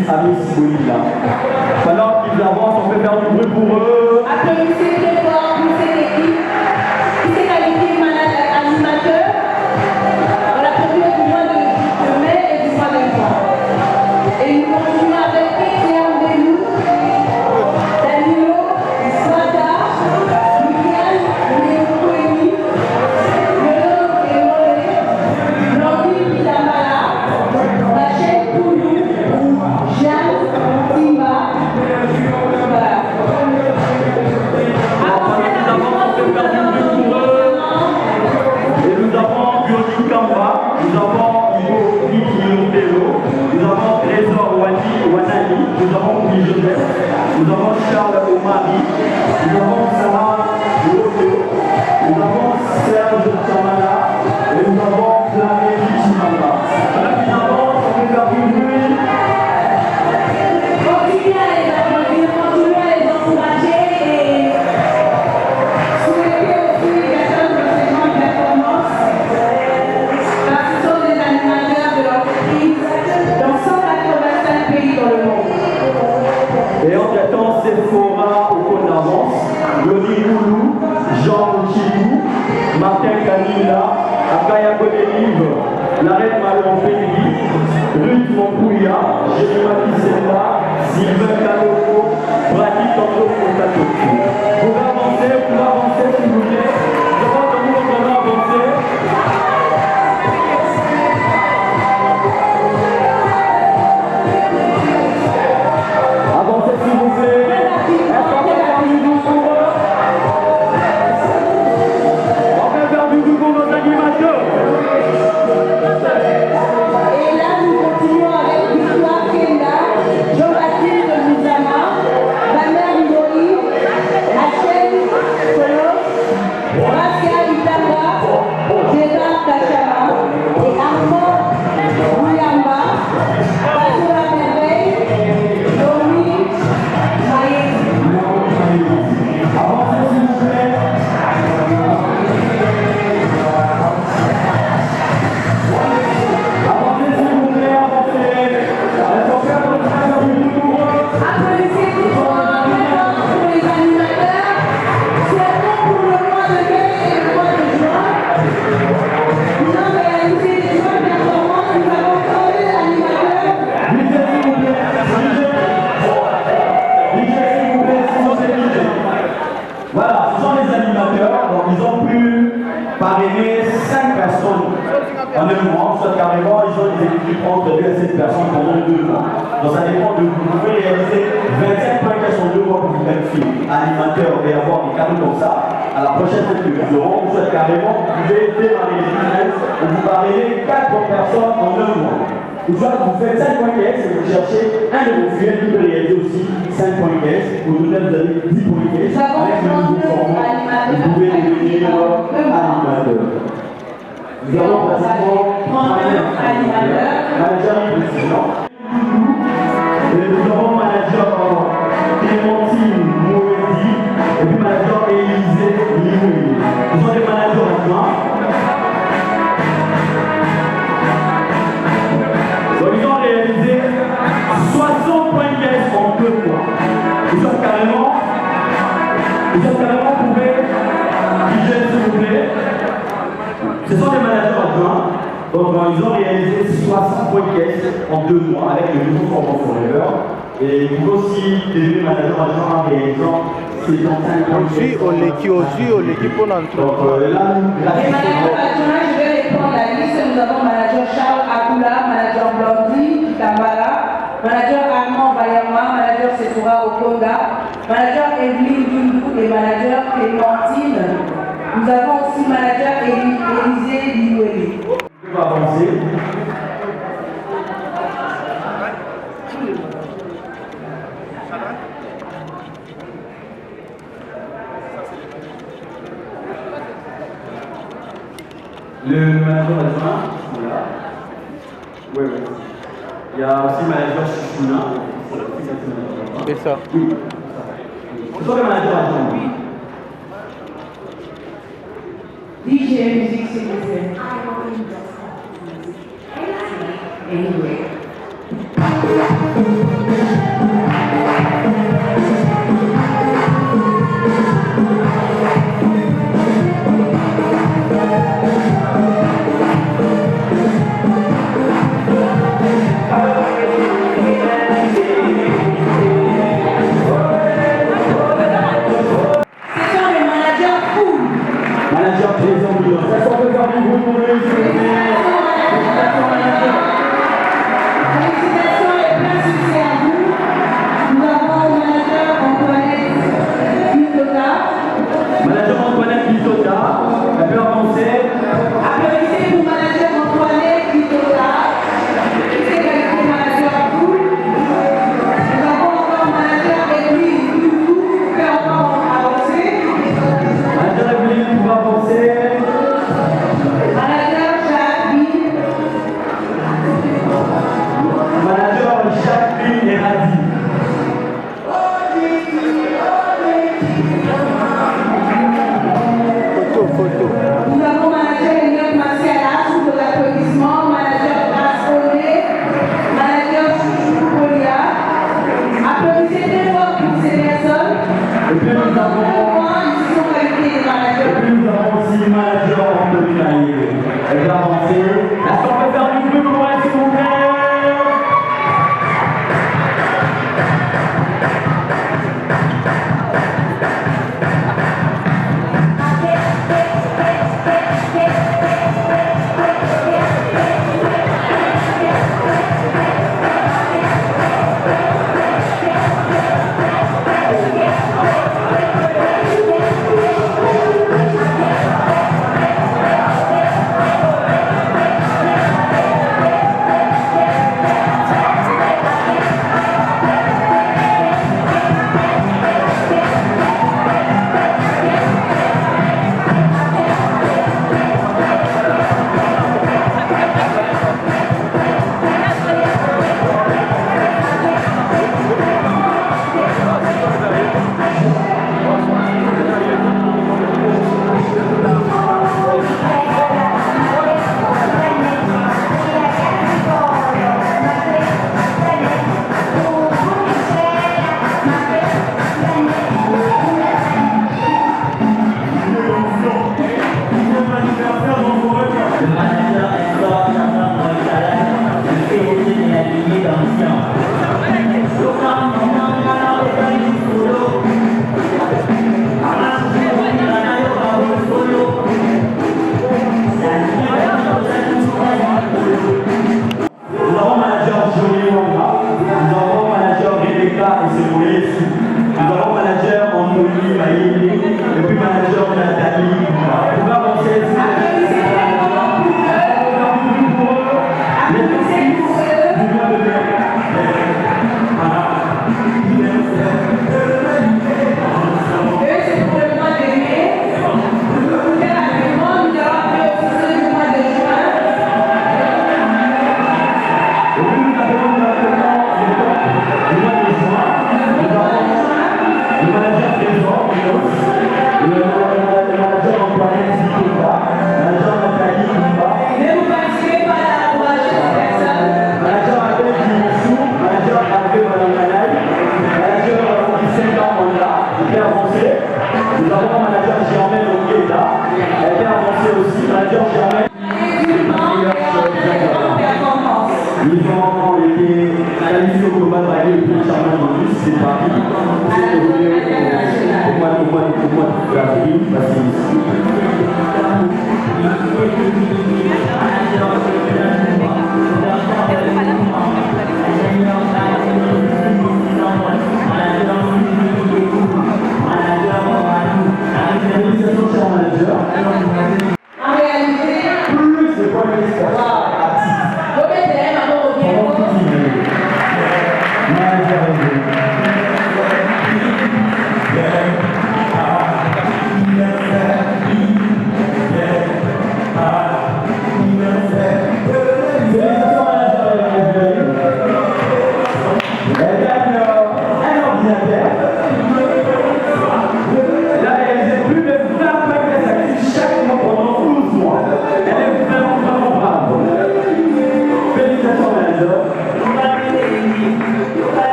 Miss Amis Bolivia. Pendant qu'ils avancent, on peut faire du bruit pour eux. Applaudissez très fort pour cette équipe qui s'est qualifiée animateur dans la période du mois de mai et du mois de juin. Et nous continuons avec Étienne Belou, Danilo, Swada, Miguel, Léo Coeni, Léon Emolé, Blandy Pitambala, Rachel Koulou, Jeanne Timba. Voilà. Et nous avons Bioni Kamba, nous avons Ivo Nikilotelo, nous avons Trésor Wanani, nous avons Louis Joseph, nous avons Charles Omari, nous avons Sarah Loto, nous avons Serge Chamala et nous avons Flamélie Chimamba. Là, nous avons, on peut faire du bruit. Continuez à les applaudir, continuez à les encourager et souhaiter aussi les personnes de ces grandes performances. Car ce sont des animateurs de l'entreprise dans 185 pays dans le monde. Et entre-temps, Sephora au compte d'avance, Yoni Koulou, Jean Chibou, Martin Kanila, Akaya Godelive, la reine Malon Félix, Ruth Montouya, Jérémy Senda, Sylvain Kaloko, Brady Tanto Fontato. Vous pouvez avancer si vous voulez. Je crois que nous pouvons avancer. Avancez s'il vous plaît. Est-ce qu'on peut faire du bruit pour eux? On peut faire du bruit pour nos animateurs. Et là, nous continuons avec Victoire Kenda, Jean-Baptiste Mouzama, Vamer Ngoi, Hachem Kolo, Pascal Itanga, Gérard Kachama et Armand Mouyamba, Basoura Merveille, Domi Maïs. Avancez s'il vous plaît. Avancez s'il vous plaît, avancez. Est-ce qu'on peut faire du bruit pour eux? Applaudissez très fort pour les animateurs. Souhaitons pour le mois de mai et le mois de juin. Nous avons réalisé des bonnes performances. Nous avons formé l'animateur. Lisez s'il vous plaît. Lisez s'il vous plaît, ce sont des DJ. Voilà, ce sont les animateurs. Donc ils ont pu parrainer 5 personnes en un mois. Soit carrément, ils ont des équipes entre 2 et 7 personnes pendant 2 mois. Donc ça dépend de vous. Vous pouvez réaliser 25 points qui sont 2 mois pour vous qualifier animateur et avoir des cadeaux comme ça. À la prochaine fois que vous aurez, vous souhaitez carrément, vous pouvez démarrer les business et vous parrainez 4 personnes en un mois. Ou soit vous faites 5 points caisse et vous cherchez un de vos fidèles qui peut réaliser aussi 5 points caisse. Au total, vous avez 10 points caisse. Avec le nouveau format, vous pouvez devenir animateur. Nous avons pratiquement 39 animateurs, manager de précision. Et nous avons manager Clémentine Moedi et puis manager Élisée Limoui. Nous sommes des managers adjoints. Donc ils ont réalisé 60 points de caisse en 2 mois. Ils sont carrément prouvé, DJ s'il vous plaît. Ce sont des managers adjoints. Donc ils ont réalisé 60 points de caisse en 2 mois avec le nouveau format Forever. Et ils peuvent aussi devenir manager adjoint en réalisant 75 points de caisse. Donc là, Les managers adjoints, je vais répondre à la liste. Nous avons manager Charles Akoula, manager Blondie Kitambala, manager Armand Bayama, manager Sephora Okonga, manager Evelyne Dundou et manager Clémentine. Nous avons aussi manager Élisée Liweli. on va avancer. Le manager adjoint, voilà. Oui, oui. Il y a aussi le manager Chouchouna. C'est ça. Oui. Ce sont les managers adjoints. DJ musique, s'il vous plaît. Anyway. Jacqueline Eradi. Nous avons manager Eliott Marciala, sous vos applaudissements, manager Ascone, manager Chouchou Kolia. Applaudissez très fort pour ces personnes. Et puis nous avons aussi manager Anthony Naïve. Elle va avancer. Est-ce qu'on peut faire du bruit pour elle, s'il vous plaît? Ils ont été qualifiés au combat de le plus charmant en plus, c'est parti. C'est au mois d'avril, En réalité, plus de points d'expérience.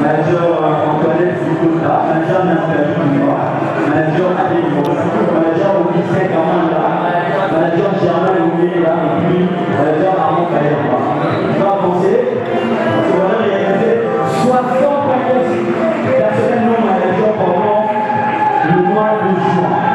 Manager Antoinette Zikota, manager Nathalie Dubois, manager Adé manager Augustin Kamanda, manager Germain Oumé, et puis manager Armand Kayamba. On va avancer, parce qu'on va réaliser 60 personnels non managers pendant le mois de juin.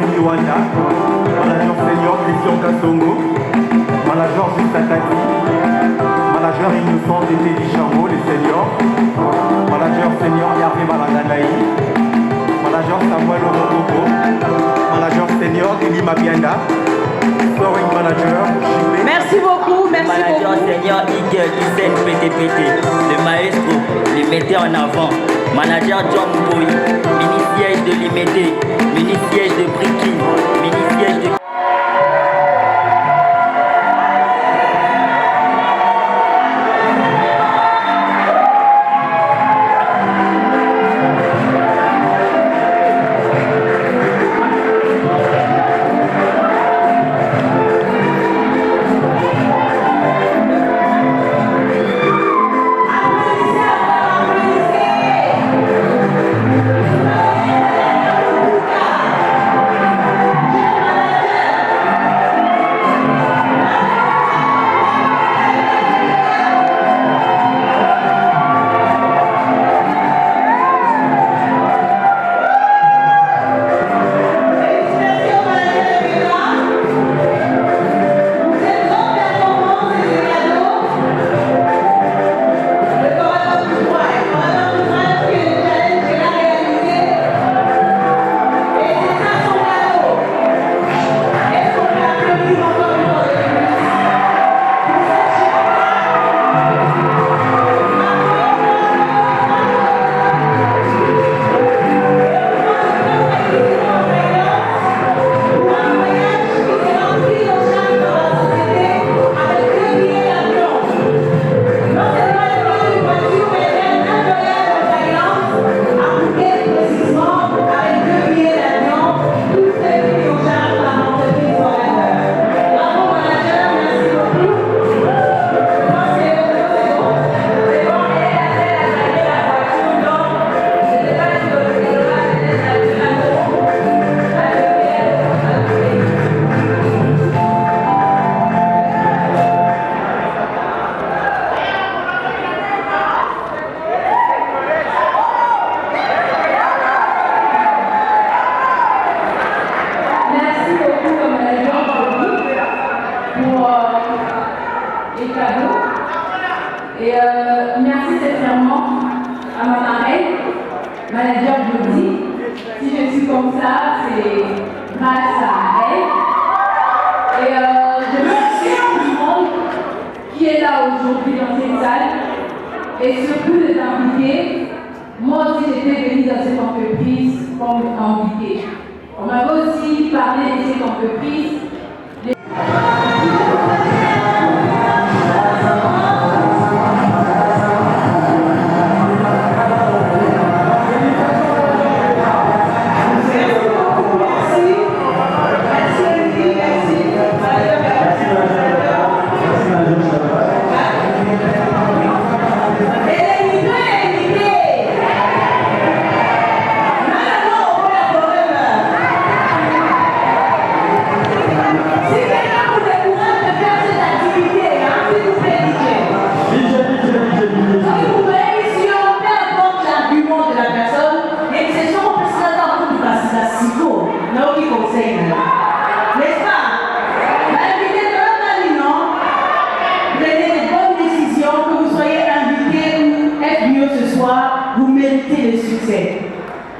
Willy Wanda, manager senior Christian Kassongo, manager Justin Tati, manager innocent de Teddy Chambo, les seniors, manager senior Hervé Malanganaï, manager Samuel Omokoko, manager senior Eli Mabianda, scoring manager Jimé. Merci beaucoup, merci Manager beaucoup. senior Igel Isen PTPT, le maestro, le mettait en avant. Manager John Boy, mini-siège de Limété, mini-siège de Briki, mini-siège de... Et merci sincèrement à ma marraine, manager Jody. Si je suis comme ça, c'est grâce à elle. Et je remercie tout le monde qui est là aujourd'hui dans cette salle. Et surtout les invités. Moi aussi, j'étais venue dans cette entreprise comme invitée. On m'avait aussi parlé de cette entreprise.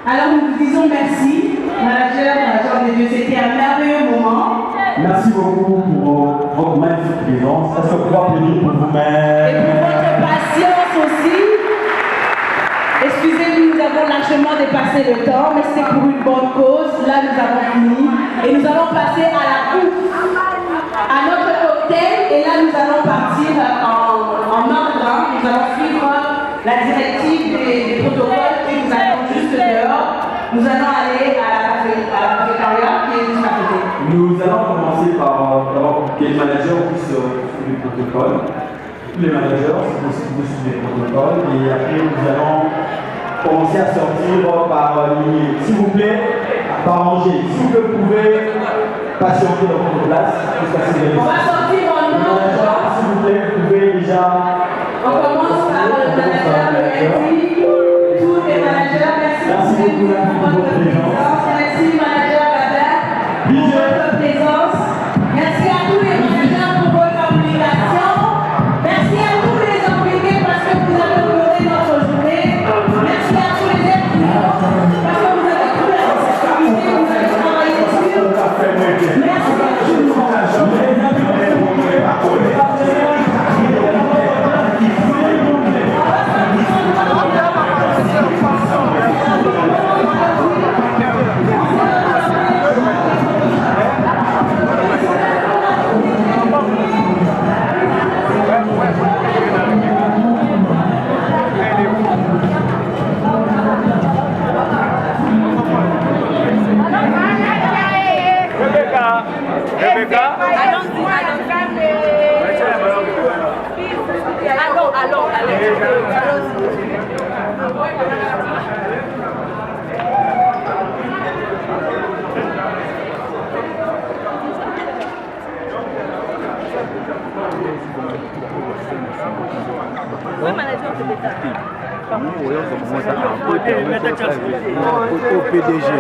Alors nous vous disons merci, manager de Dieu, c'était un merveilleux moment. Merci beaucoup pour votre magnifique présence. Est-ce que vous pouvez applaudir pour vous-même? Et pour votre patience aussi. Excusez-nous, nous avons largement dépassé le temps, mais c'est pour une bonne cause. Là, nous avons fini. Et nous allons passer à la coupe, à notre hôtel. Et là, nous allons partir en ordre. Nous allons suivre la directive des protocoles qui nous attendent juste dehors. Nous allons aller à la cafétéria qui est juste à côté. Nous allons commencer par d'abord que les managers puissent suivre les protocoles. Tous les managers sont possible de suivre les protocoles. Et après, nous allons commencer à sortir par ligne. S'il vous plaît, par rangée. Si vous pouvez patienter dans votre place jusqu'à ce que on va sortir en ordre. S'il vous plaît, vous pouvez déjà. On commence par le manager, tous les managers. Merci beaucoup pour votre présence. Merci, manager Gada. Au PDG.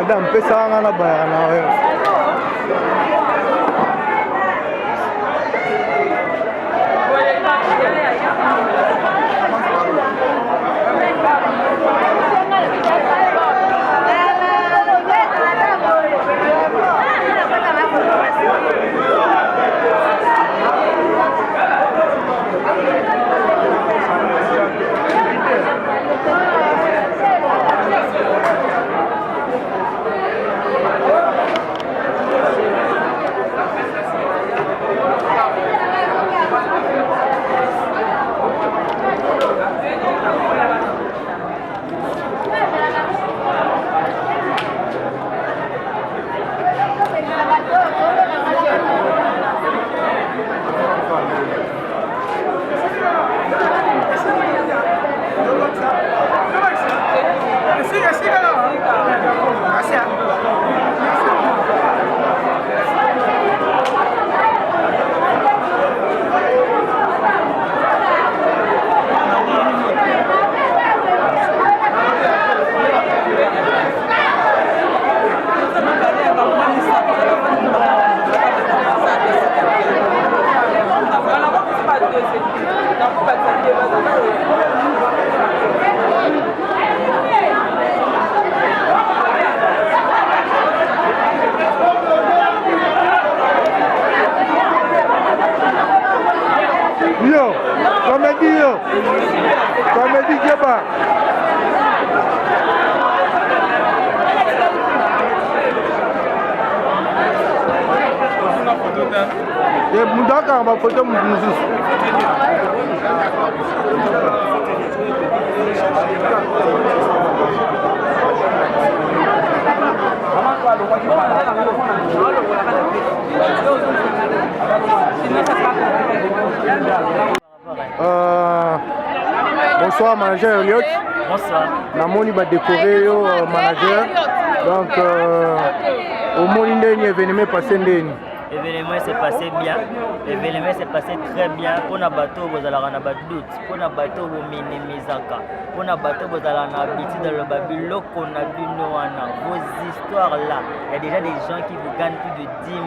Madam, pesa nga na ba na kayo? Yo, comédie yo. Comédie Djeba. Et Moudaka, on va photo Mouzous. Bonsoir manager Elliot. Bonsoir. Namoni va décorer yo manager. Donc au moins un événement passé ndeni. L'événement s'est passé bien. L'événement s'est passé très bien. Pour na bateau vous allez avoir un doute. Pour na bateau vous minimisaka. Pour na bateau vous allez avoir habitude dans le babylone qu'on a vu nous vos histoires là. Il y a déjà des gens qui vous gagnent plus de 10 000,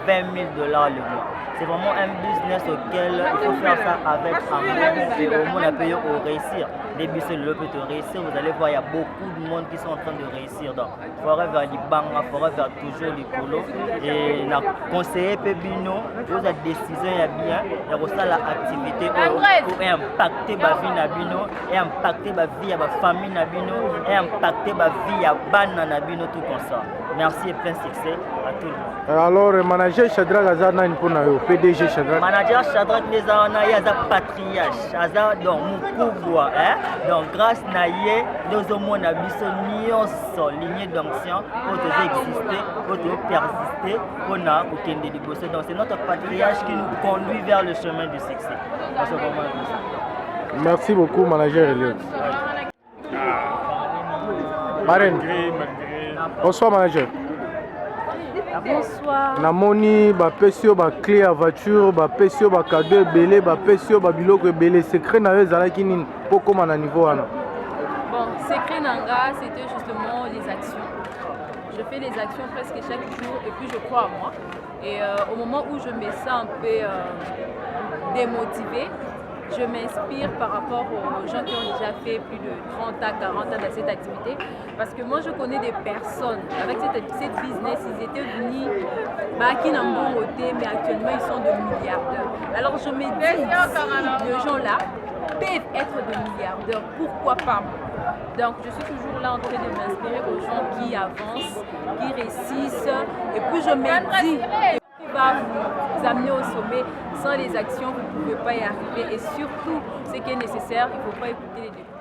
20 000 dollars le mois. C'est vraiment un business auquel il faut faire ça avec amour et au moins on peut réussir. Début c'est le peut réussir. Vous allez voir il y a beaucoup de monde qui sont en train de réussir. Donc il faudrait vers les banques, il faudrait vers toujours les colos et na conseiller Pébino, vous avez décision il y a bien, il y a aussi l'activité pour impacter ma vie Nabino et impacter ma vie à ma famille Nabino et impacter ma vie à Ban Nabino tout comme ça. Merci et plein succès à tout le monde. Alors manager Shadrach Azana Nponayo, PDG Shadrach. Manager Shadrach Nezana Yaza patriarche, Aza donc Mukubwa, donc grâce na ye nous avons na biso nyonso lignée d'onction pour exister, pour persister, pour na ukende liboso. Donc c'est notre patriarche qui nous conduit vers le chemin du succès. Merci beaucoup manager Elliot. Marine. Bonsoir manager. Bonsoir. Namoni ba pesio ba clé à voiture, ba pesio ba cadeau belé, ba pesio ba biloko belé. Secret na yo zalaki nini poko na niveau wana. Bon, secret nanga, c'était justement les actions. Je fais les actions presque chaque jour et puis je crois en moi. Et au moment où je me sens un peu démotivée, je m'inspire par rapport aux gens qui ont déjà fait plus de 30 à 40 ans dans cette activité. Parce que moi, je connais des personnes avec cette business, ils étaient venus qui n'ont pas voté, mais actuellement, ils sont de milliardaires. Alors, je me dis, si les gens-là peuvent être de milliardaires, pourquoi pas moi? Donc, je suis toujours là en train de m'inspirer aux gens qui avancent, qui réussissent. Et puis, je me dis qui va vous amener au sommet. Sans les actions, vous ne pouvez pas y arriver. Et surtout, ce qui est nécessaire, il ne faut pas écouter les députés.